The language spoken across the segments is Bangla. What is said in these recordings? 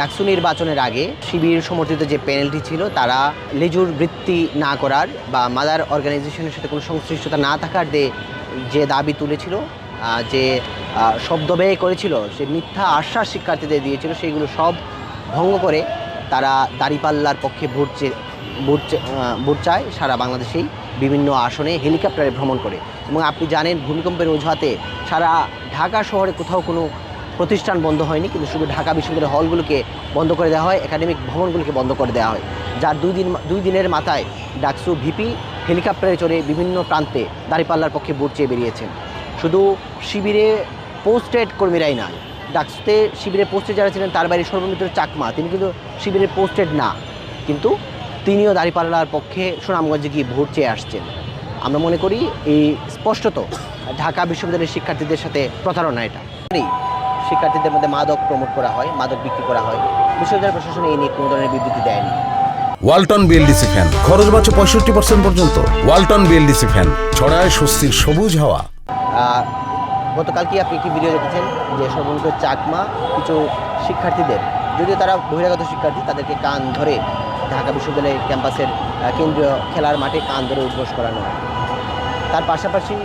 ডাকসু নির্বাচনের আগে শিবির সমর্থিত যে প্যানেলটি ছিল তারা লেজুর বৃত্তি না করার বা মাদার অর্গানাইজেশনের সাথে কোনো সংশ্লিষ্টতা না থাকার যে দাবি তুলেছিল, যে শব্দ ব্যয় করেছিল, সে মিথ্যা আশ্বাস শিক্ষার্থীদের দিয়েছিল, সেইগুলো সব ভঙ্গ করে তারা দাঁড়িপাল্লার পক্ষে ভোট চায় সারা বাংলাদেশেই বিভিন্ন আসনে হেলিকপ্টারে ভ্রমণ করে। এবং আপনি জানেন ভূমিকম্পের অজুহাতে সারা ঢাকা শহরে কোথাও কোনো প্রতিষ্ঠান বন্ধ হয়নি, কিন্তু শুধু ঢাকা বিশ্ববিদ্যালয়ের হলগুলোকে বন্ধ করে দেওয়া হয়, একাডেমিক ভবনগুলোকে বন্ধ করে দেওয়া হয়। যার দুই দিনের মাথায় ডাকসু ভিপি হেলিকপ্টারে চড়ে বিভিন্ন প্রান্তে দাঁড়িপাল্লার পক্ষে ভোট চেয়ে বেরিয়েছেন। শুধু শিবিরে পোস্টেড কর্মীরাই নয়, ডাকসুতে শিবিরে পোস্টেড যারা ছিলেন তার বাইরে সর্বমিত্র চাকমা, তিনি কিন্তু শিবিরে পোস্টেড না, কিন্তু তিনিও দাঁড়িপাল্লার পক্ষে সুনামগঞ্জে গিয়ে ভোট চেয়ে আসছেন। আমরা মনে করি এই স্পষ্টত ঢাকা বিশ্ববিদ্যালয়ের শিক্ষার্থীদের সাথে প্রতারণা। এটা শিক্ষার্থীদের মধ্যে মাদক প্রমোট করা হয়, মাদক বিক্রি করা হয়। বিশ্ববিদ্যালয় প্রশাসন এই নিয়ে কোনো ধরনের বিবৃতি দেয়নি। ওয়ালটন বিএলডিসি ফ্যান, খরচ বাঁচে 65% পর্যন্ত। ওয়ালটন বিএলডিসি ফ্যান ছড়ায় স্বস্তির সবুজ হাওয়া। গতকালকে আপনি একটি ভিডিও দেখেছেন যে সর্বমিত্র চাকমা কিছু শিক্ষার্থীদের, যদিও তারা বহিরাগত শিক্ষার্থী, তাদেরকে কান ধরে ঢাকা বিশ্ববিদ্যালয়ের ক্যাম্পাসের কেন্দ্রীয় খেলার মাঠে কান ধরে উদ্ঘোষ করানো হয়। তার পাশাপাশি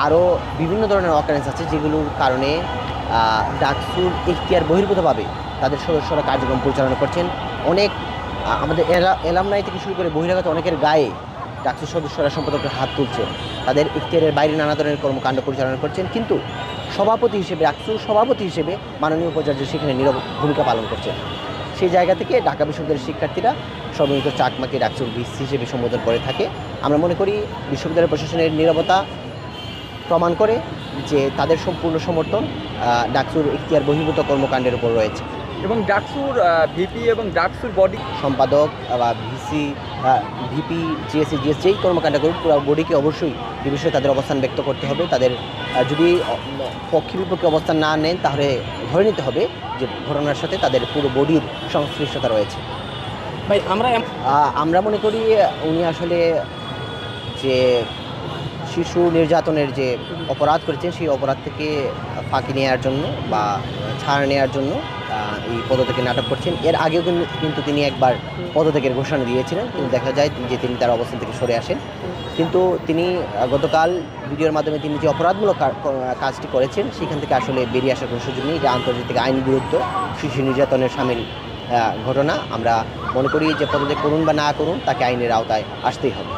আরও বিভিন্ন ধরনের অকারেন্স আছে যেগুলোর কারণে ডাকসুর ইখতিয়ার বহির্ভূতভাবে তাদের সদস্যরা কার্যক্রম পরিচালনা করছেন। অনেক আমাদের এলামনাই থেকে শুরু করে বহিরাগত অনেকের গায়ে ডাকসুর সদস্যরা সম্পাদকের হাত তুলছেন, তাদের ইখতিয়ারের বাইরে নানা ধরনের কর্মকাণ্ড পরিচালনা করছেন, কিন্তু সভাপতি হিসেবে ডাকসুর সভাপতি হিসেবে মাননীয় উপাচার্য সেখানে নীরব ভূমিকা পালন করছেন। সেই জায়গা থেকে ঢাকা বিশ্ববিদ্যালয়ের শিক্ষার্থীরা সর্বমিত্র চাকমাকে ডাকসুর ভিসি হিসেবে সম্বোধন করে থাকে। আমরা মনে করি বিশ্ববিদ্যালয় প্রশাসনের নীরবতা প্রমাণ করে যে তাদের সম্পূর্ণ সমর্থন ডাকসুর ইখতিয়ার বহির্ভূত কর্মকাণ্ডের উপর রয়েছে। এবং ডাকসুর ভিপি এবং ডাকসুর বডি সম্পাদক বা ভিপি জিএস যেই কর্মকাণ্ড করুক, পুরো বডিকে অবশ্যই এ বিষয়ে তাদের অবস্থান ব্যক্ত করতে হবে। তাদের যদি পক্ষে বিপক্ষে অবস্থান না নেন তাহলে ধরে নিতে হবে যে ঘটনার সাথে তাদের পুরো বডির সংশ্লিষ্টতা রয়েছে। ভাই আমরা মনে করি উনি আসলে যে শিশু নির্যাতনের যে অপরাধ করেছেন সেই অপরাধ থেকে ফাঁকি নেওয়ার জন্য বা ছাড় নেওয়ার জন্য এই পদত্যাগের নাটক করছেন। এর আগেও কিন্তু তিনি একবার পদত্যাগের ঘোষণা দিয়েছিলেন, কিন্তু দেখা যায় যে তিনি তার অবস্থান থেকে সরে আসেন। কিন্তু তিনি গতকাল ভিডিওর মাধ্যমে তিনি যে অপরাধমূলক কাজটি করেছেন সেখান থেকে আসলে বেরিয়ে আসার কোনো সুযোগ নেই। এটা আন্তর্জাতিক আইন বিরুদ্ধ শিশু নির্যাতনের সামিল ঘটনা। আমরা মনে করি যে পদত্যাগ করুন বা না করুন, তাকে আইনের আওতায় আসতেই হবে।